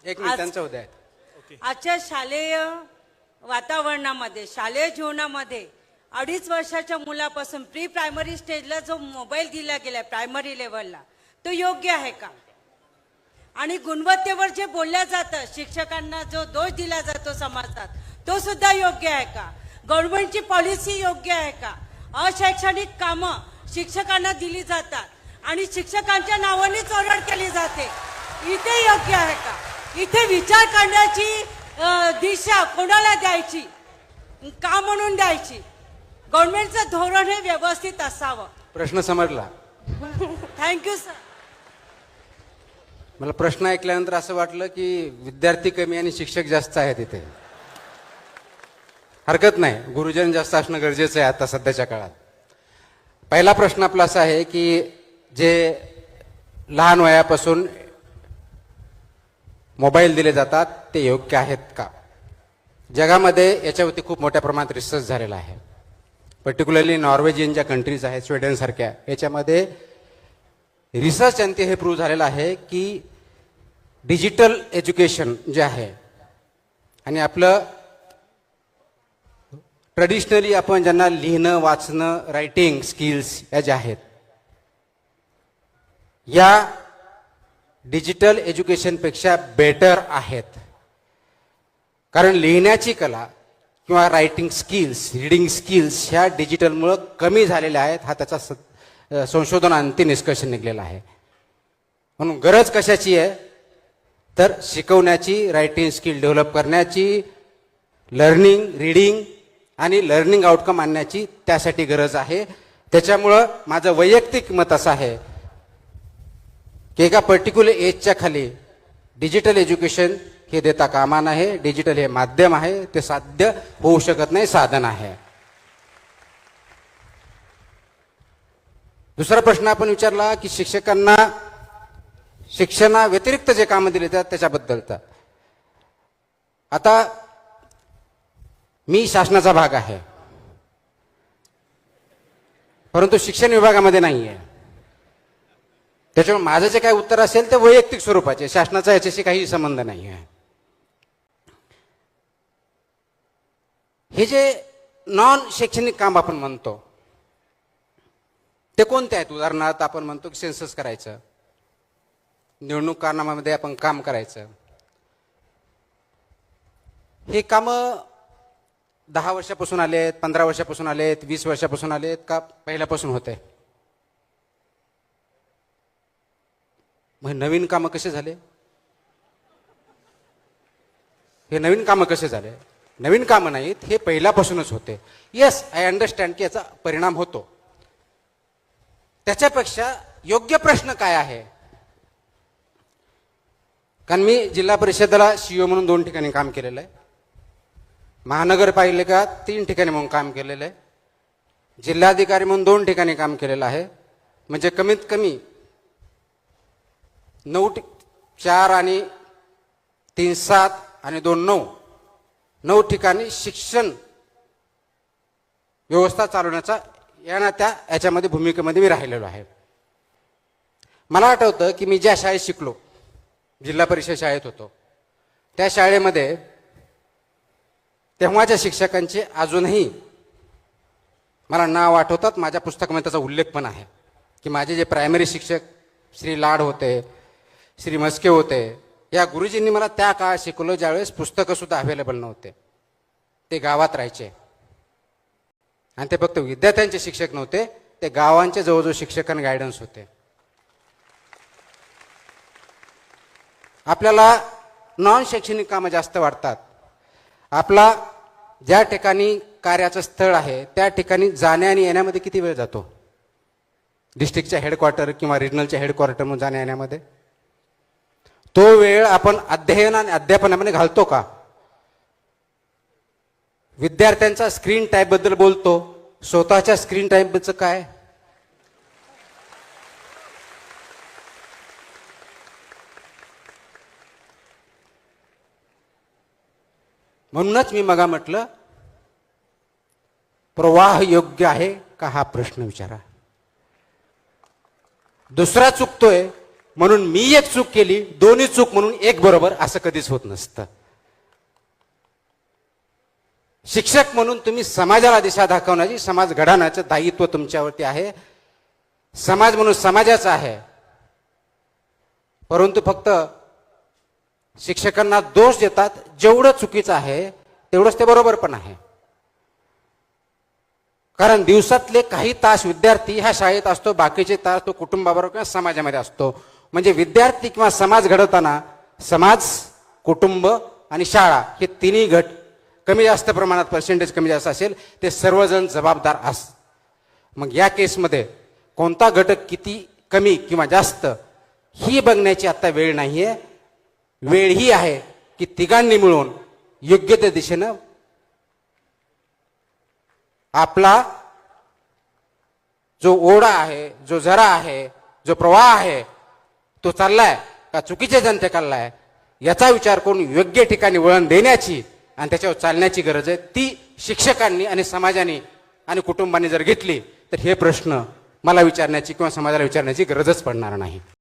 एक मिनिटांचा उद्या आजच्या शालेय वातावरणामध्ये, शालेय जीवनामध्ये 2.5 वर्षाच्या मुलापासून प्री प्रायमरी स्टेजला जो मोबाईल दिला गेलाय प्रायमरी लेवलला, तो योग्य आहे का? आणि गुणवत्तेवर जे बोलल्या जातं, शिक्षकांना जो दोष दिला जातो समाजात, तो सुद्धा योग्य आहे का? गव्हर्नमेंटची पॉलिसी योग्य आहे का? अशैक्षणिक कामं शिक्षकांना दिली जातात आणि शिक्षकांच्या नावानेच ओरड केली जाते, इथे योग्य आहे का? इथे विचार करण्याची दिशा कोणाला द्यायची, का म्हणून द्यायची? गव्हर्नमेंटचं धोरण हे व्यवस्थित असावं. प्रश्न समजला. Thank you sir. मला प्रश्न ऐकल्यानंतर असं वाटलं की विद्यार्थी कमी आणि शिक्षक जास्त आहेत इथे. हरकत नाही, गुरुजन जास्त असणं गरजेचं आहे आता सध्याच्या काळात. पहिला प्रश्न आपला असा आहे की जे लहान वयापासून मोबाईल दिले जातात ते योग्य आहेत का? जगामध्ये याच्यावरती खूप मोठ्या प्रमाणात रिसर्च झालेला आहे. पर्टिक्युलरली नॉर्वेजियन ज्या कंट्रीज आहेत, स्वीडनसारख्या, याच्यामध्ये रिसर्च अंती हे प्रूव्ह झालेलं आहे की डिजिटल एज्युकेशन जे आहे आणि आपलं ट्रेडिशनली आपण ज्यांना लिहिणं, वाचणं, रायटिंग स्किल्स या ज्या आहेत, या डिजिटल एज्युकेशनपेक्षा बेटर आहेत. कारण लिहिण्याची कला किंवा रायटिंग स्किल्स, रीडिंग स्किल्स ह्या डिजिटलमुळं कमी झालेल्या आहेत. हा त्याचा संशोधनांती निष्कर्ष निघलेला आहे. म्हणून गरज कशाची आहे तर शिकवण्याची, रायटिंग स्किल डेव्हलप करण्याची, लर्निंग, रीडिंग आणि लर्निंग आउटकम आणण्याची त्यासाठी गरज आहे. त्याच्यामुळं माझं वैयक्तिक मत असं आहे की एका पर्टिक्युलर एजच्या खाली डिजिटल एज्युकेशन हे देता कामा नये. डिजिटल हे माध्यम आहे, ते साध्य होऊ शकत नाही, साधन आहे. दुसरा प्रश्न आपण विचारला की शिक्षकांना शिक्षणा व्यतिरिक्त जे कामं दिले जातात त्याच्याबद्दलचा. आता मी शासनाचा भाग आहे, परंतु शिक्षण विभागामध्ये नाही आहे. त्याच्यामुळे माझं जे काही उत्तर असेल ते वैयक्तिक स्वरूपाचे, शासनाचा याच्याशी काही संबंध नाही आहे. हे जे नॉन शैक्षणिक काम आपण म्हणतो ते कोणते आहेत? उदाहरणार्थ आपण म्हणतो की सेन्सस करायचं, निवडणूक कारनाम्यामध्ये आपण काम करायचं. हे कामं 10 वर्षापासून आलेत, 15 वर्षापासून आलेत, 20 वर्षापासून आलेत का पहिल्यापासून होते? मग नवीन कामं कसे झाले? हे नवीन कामं कसे झाले? नवीन कामं नाहीत, हे पहिल्यापासूनच होते. येस, आय अंडरस्टँड की याचा परिणाम होतो. त्याच्यापेक्षा योग्य प्रश्न काय आहे? कारण मी जिल्हा परिषदेला सीईओ म्हणून 2 ठिकाणी काम केलेलं आहे, महानगरपालिका 3 ठिकाणी म्हणून काम केलेलं आहे, जिल्हाधिकारी म्हणून 2 ठिकाणी काम केलेलं आहे. म्हणजे कमीत कमी 4 आणि 3 7 आणि 2 9 ठिकाणी शिक्षण व्यवस्था चालवण्याचा याच्यामध्ये भूमिकेमध्ये मी राहिलेलो आहे. मला आठवतं की मी ज्या शाळेत शिकलो, जिल्हा परिषद शाळेत होतो, त्या शाळेमध्ये तेव्हाच्या शिक्षकांचे अजूनही मला नाव आठवतात. माझ्या पुस्तकामध्ये त्याचा उल्लेख पण आहे की माझे जे प्रायमरी शिक्षक श्री लाड होते, श्री मस्के होते, या गुरुजींनी मला त्या काळात शिकवलं ज्यावेळेस पुस्तकं सुद्धा अवेलेबल नव्हते. ते गावात राहायचे आणि ते फक्त विद्यार्थ्यांचे शिक्षक नव्हते, ते गावांचे जवळजवळ शिक्षक आणि गायडन्स होते. आपल्याला नॉन शैक्षणिक कामं जास्त वाटतात. आपला ज्या ठिकाणी कार्याचं स्थळ आहे त्या ठिकाणी जाण्या आणि येण्यामध्ये किती वेळ जातो? डिस्ट्रिक्टच्या हेडक्वार्टर किंवा रिजनलच्या हेडक्वार्टरमधून जाण्या येण्यामध्ये तो वेळ आपण अध्ययन आणि अध्यापनामध्ये घालतो का? विद्यार्थ्यांचा स्क्रीन टाईम बद्दल बोलतो, स्वतःच्या स्क्रीन टाईम बद्दल काय? म्हणूनच मी मगा म्हटलं प्रवाह योग्य आहे का हा प्रश्न विचारा. दुसरा चुकतोय म्हणून मी एक चूक केली, दोन्ही चूक म्हणून एक बरोबर, असं कधीच होत नसतं. शिक्षक म्हणून तुम्ही समाजाला दिशा दाखवण्याची, समाज घडवण्याचं दायित्व तुमच्यावरती आहे. समाज म्हणून समाजाचा आहे. परंतु फक्त शिक्षकांना दोष देतात, जेवढं चुकीचं आहे तेवढंच ते बरोबर पण आहे. कारण दिवसातले काही तास विद्यार्थी ह्या शाळेत असतो, बाकीचे तास तो कुटुंबाबरोबर किंवा समाजामध्ये असतो. म्हणजे विद्यार्थी किंवा समाज घडवताना समाज, कुटुंब आणि शाळा हे तिन्ही गट कमी जास्त प्रमाणात, पर्सेंटेज कमी जास्त असेल, ते सर्वजण जबाबदार असतात. मग या केसमध्ये कोणता घटक किती कमी किंवा जास्त ही बघण्याची आता वेळ नाहीये. वेळ ही आहे की तिघांनी मिळून योग्य त्या दिशेनं आपला जो ओढा आहे, जो झरा आहे, जो प्रवाह आहे, तो चाललाय का चुकीच्या जनते चाललाय, याचा विचार करून योग्य ठिकाणी वळण देण्याची आणि त्याच्यावर चालण्याची गरज आहे. ती शिक्षकांनी आणि समाजाने आणि कुटुंबाने जर घेतली तर हे प्रश्न मला विचारण्याची किंवा समाजाला विचारण्याची गरजच पडणार नाही.